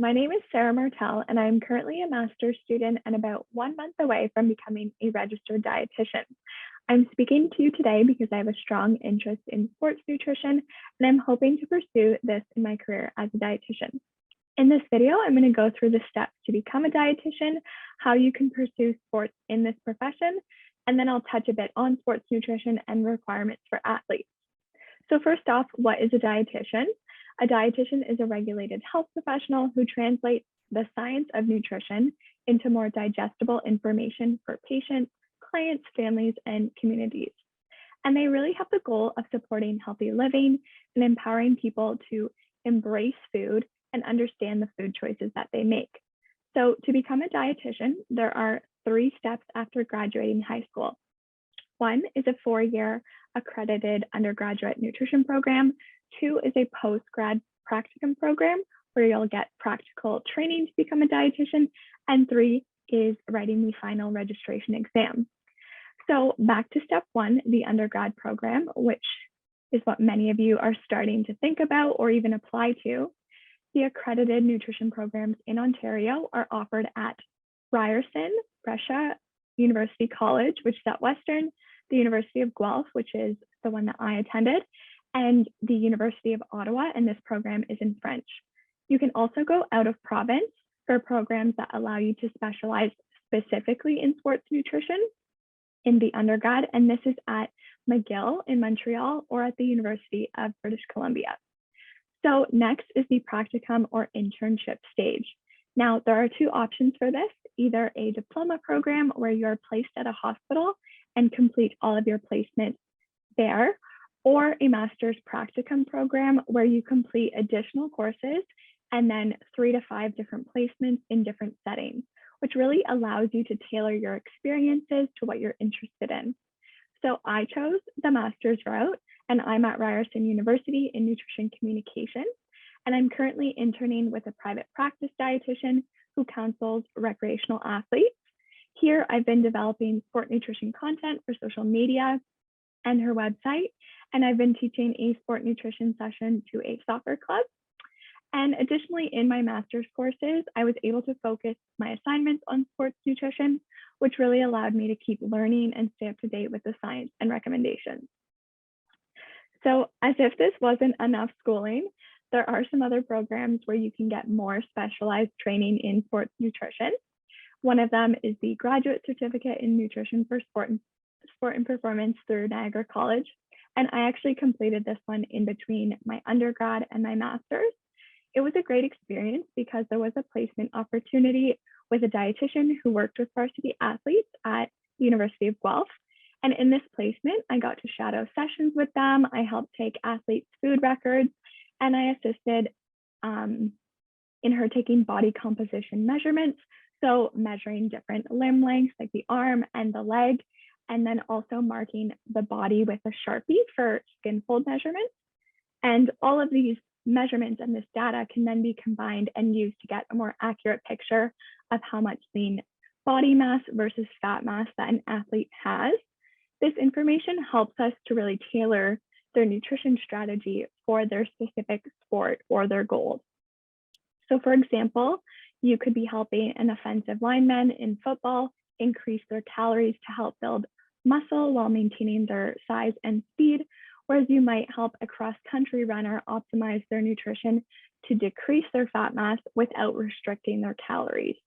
my name is Sarah Martel, and I'm currently a master's student and about 1 month away from becoming a registered dietitian. I'm speaking to you today because I have a strong interest in sports nutrition, and I'm hoping to pursue this in my career as a dietitian. In this video, I'm going to go through the steps to become a dietitian, how you can pursue sports in this profession, and then I'll touch a bit on sports nutrition and requirements for athletes. So first off, what is a dietitian? A dietitian is a regulated health professional who translates the science of nutrition into more digestible information for patients, clients, families, and communities. And they really have the goal of supporting healthy living and empowering people to embrace food and understand the food choices that they make. So to become a dietitian, there are 3 steps after graduating high school. 1 is a 4-year accredited undergraduate nutrition program. 2 is a post-grad practicum program where you'll get practical training to become a dietitian. And 3 is writing the final registration exam. So back to step 1, the undergrad program, which is what many of you are starting to think about or even apply to. The accredited nutrition programs in Ontario are offered at Ryerson University College, which is at Western, the University of Guelph, which is the one that I attended, and the University of Ottawa, and this program is in French. You can also go out of province for programs that allow you to specialize specifically in sports nutrition in the undergrad, and this is at McGill in Montreal or at the University of British Columbia. So next is the practicum or internship stage. Now, there are 2 options for this, either a diploma program where you're placed at a hospital and complete all of your placement there, or a master's practicum program where you complete additional courses and then 3 to 5 different placements in different settings, which really allows you to tailor your experiences to what you're interested in. So I chose the master's route, and I'm at Ryerson University in nutrition communication, and I'm currently interning with a private practice dietitian who counsels recreational athletes. Here, I've been developing sport nutrition content for social media and her website, and I've been teaching a sport nutrition session to a soccer club. And additionally, in my master's courses, I was able to focus my assignments on sports nutrition, which really allowed me to keep learning and stay up to date with the science and recommendations. So as if this wasn't enough schooling, there are some other programs where you can get more specialized training in sports nutrition. One of them is the Graduate Certificate in Nutrition for Sport and Performance through Niagara College. And I actually completed this one in between my undergrad and my master's. It was a great experience because there was a placement opportunity with a dietitian who worked with varsity athletes at the University of Guelph. And in this placement, I got to shadow sessions with them. I helped take athletes' food records, and I assisted in her taking body composition measurements. So measuring different limb lengths like the arm and the leg, and then also marking the body with a Sharpie for skin fold measurements. And all of these measurements and this data can then be combined and used to get a more accurate picture of how much lean body mass versus fat mass that an athlete has. This information helps us to really tailor their nutrition strategy for their specific sport or their goals. So for example, you could be helping an offensive lineman in football increase their calories to help build muscle while maintaining their size and speed, whereas you might help a cross-country runner optimize their nutrition to decrease their fat mass without restricting their calories.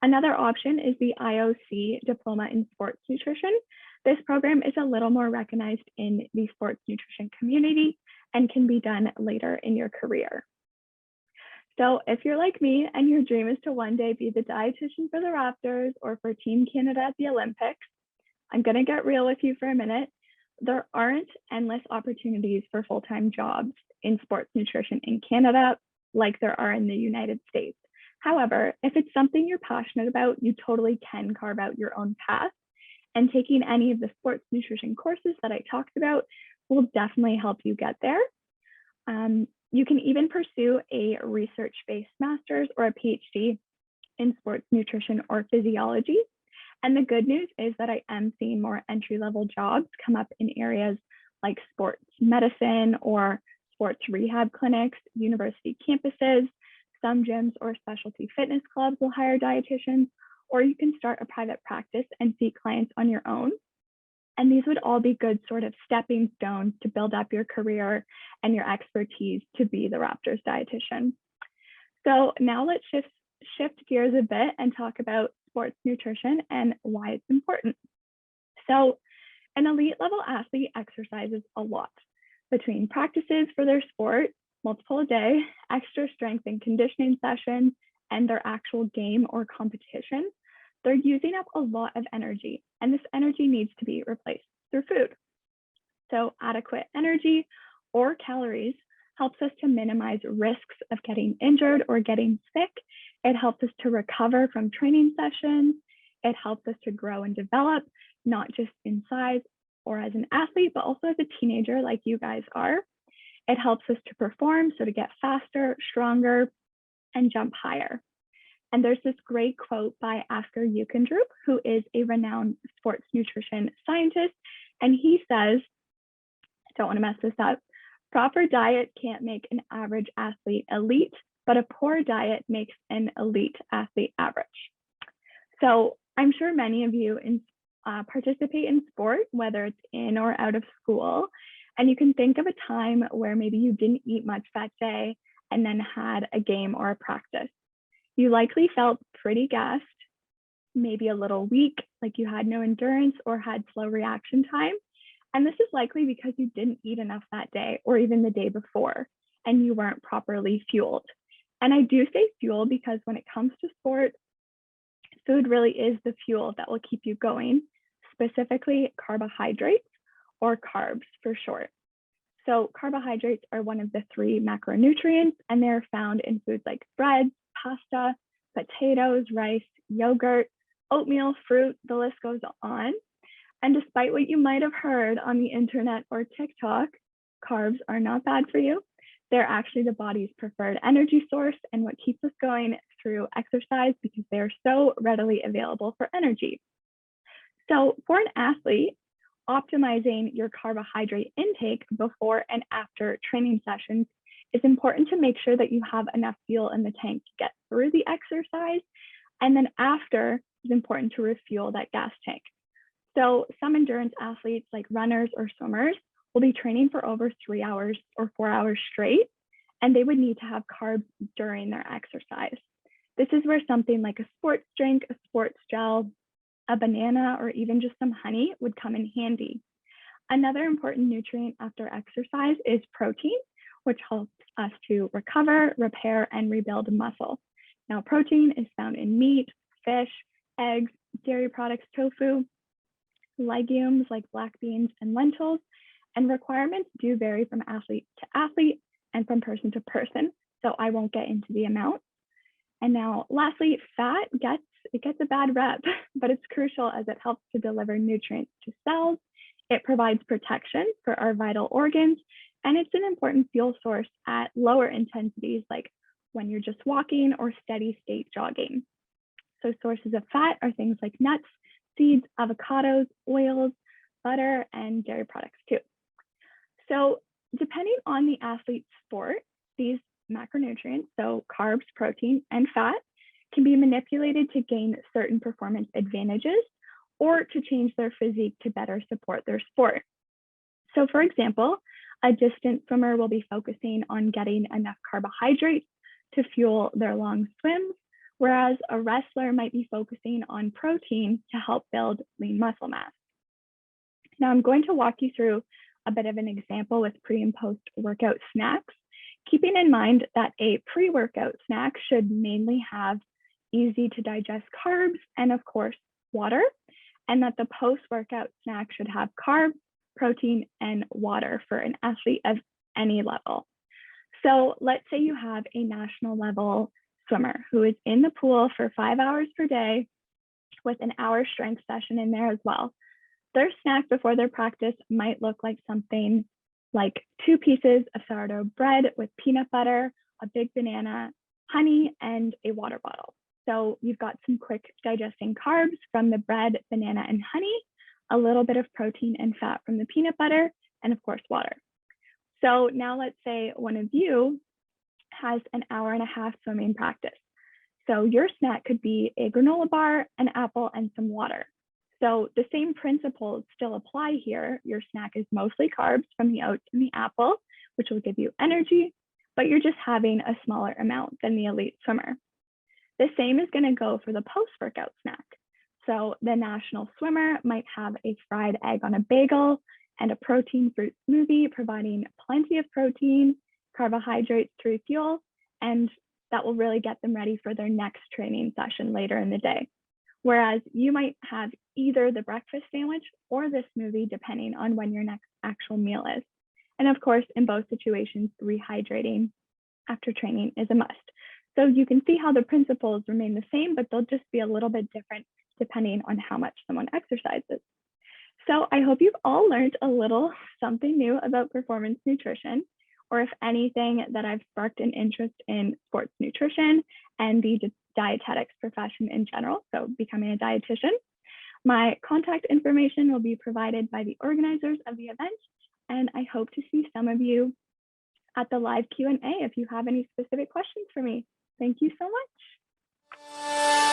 Another option is the IOC Diploma in Sports Nutrition. This program is a little more recognized in the sports nutrition community and can be done later in your career. So if you're like me and your dream is to one day be the dietitian for the Raptors or for Team Canada at the Olympics, I'm going to get real with you for a minute. There aren't endless opportunities for full-time jobs in sports nutrition in Canada like there are in the United States. However, if it's something you're passionate about, you totally can carve out your own path. And taking any of the sports nutrition courses that I talked about will definitely help you get there. You can even pursue a research-based master's or a PhD in sports nutrition or physiology. And the good news is that I am seeing more entry-level jobs come up in areas like sports medicine or sports rehab clinics, university campuses. Some gyms or specialty fitness clubs will hire dietitians, or you can start a private practice and see clients on your own. And these would all be good sort of stepping stones to build up your career and your expertise to be the Raptors dietitian. So now let's shift gears a bit and talk about sports nutrition and why it's important. So an elite level athlete exercises a lot between practices for their sport, multiple a day, extra strength and conditioning sessions, and their actual game or competition. They're using up a lot of energy, and this energy needs to be replaced through food. So adequate energy or calories helps us to minimize risks of getting injured or getting sick. It helps us to recover from training sessions. It helps us to grow and develop, not just in size or as an athlete, but also as a teenager like you guys are. It helps us to perform, so to get faster, stronger, and jump higher. And there's this great quote by Asker Eukendrup, who is a renowned sports nutrition scientist. And he says, I don't want to mess this up, proper diet can't make an average athlete elite, but a poor diet makes an elite athlete average. So I'm sure many of you participate in sport, whether it's in or out of school. And you can think of a time where maybe you didn't eat much that day and then had a game or a practice. You likely felt pretty gassed, maybe a little weak, like you had no endurance or had slow reaction time. And this is likely because you didn't eat enough that day or even the day before, and you weren't properly fueled. And I do say fuel because when it comes to sport, food really is the fuel that will keep you going, specifically carbohydrates or carbs for short. So carbohydrates are one of the 3 macronutrients, and they're found in foods like bread, pasta, potatoes, rice, yogurt, oatmeal, fruit, the list goes on. And despite what you might have heard on the internet or TikTok, carbs are not bad for you. They're actually the body's preferred energy source and what keeps us going through exercise because they're so readily available for energy. So for an athlete, optimizing your carbohydrate intake before and after training sessions is important to make sure that you have enough fuel in the tank to get through the exercise. And then after, it's important to refuel that gas tank. So some endurance athletes like runners or swimmers will be training for over 3 hours or 4 hours straight, and they would need to have carbs during their exercise. This is where something like a sports drink, a sports gel, a banana, or even just some honey would come in handy. Another important nutrient after exercise is protein, which helps us to recover, repair, and rebuild muscle. Now, protein is found in meat, fish, eggs, dairy products, tofu, legumes like black beans and lentils, and requirements do vary from athlete to athlete and from person to person, so I won't get into the amount. And now, lastly, fat gets a bad rep, but it's crucial as it helps to deliver nutrients to cells. It provides protection for our vital organs, and it's an important fuel source at lower intensities, like when you're just walking or steady state jogging. So sources of fat are things like nuts, seeds, avocados, oils, butter, and dairy products too. So depending on the athlete's sport, these macronutrients, so carbs, protein, and fat, can be manipulated to gain certain performance advantages or to change their physique to better support their sport. So for example, a distance swimmer will be focusing on getting enough carbohydrates to fuel their long swims, whereas a wrestler might be focusing on protein to help build lean muscle mass. Now I'm going to walk you through a bit of an example with pre and post workout snacks, keeping in mind that a pre-workout snack should mainly have easy to digest carbs and of course water, and that the post-workout snack should have carbs, protein, and water for an athlete of any level. So let's say you have a national level swimmer who is in the pool for 5 hours per day with an hour strength session in there as well. Their snack before their practice might look like something like 2 pieces of sourdough bread with peanut butter, a big banana, honey, and a water bottle. So you've got some quick digesting carbs from the bread, banana, and honey, a little bit of protein and fat from the peanut butter, and of course, water. So now let's say one of you has an hour and a half swimming practice. So your snack could be a granola bar, an apple, and some water. So the same principles still apply here. Your snack is mostly carbs from the oats and the apple, which will give you energy, but you're just having a smaller amount than the elite swimmer. The same is going to go for the post-workout snack. So the national swimmer might have a fried egg on a bagel and a protein fruit smoothie, providing plenty of protein, carbohydrates to refuel, and that will really get them ready for their next training session later in the day. Whereas you might have either the breakfast sandwich or the smoothie, depending on when your next actual meal is. And of course, in both situations, rehydrating after training is a must. So you can see how the principles remain the same, but they'll just be a little bit different depending on how much someone exercises. So I hope you've all learned a little something new about performance nutrition, or if anything, that I've sparked an interest in sports nutrition and the dietetics profession in general, so becoming a dietitian. My contact information will be provided by the organizers of the event, and I hope to see some of you at the live Q&A if you have any specific questions for me. Thank you so much.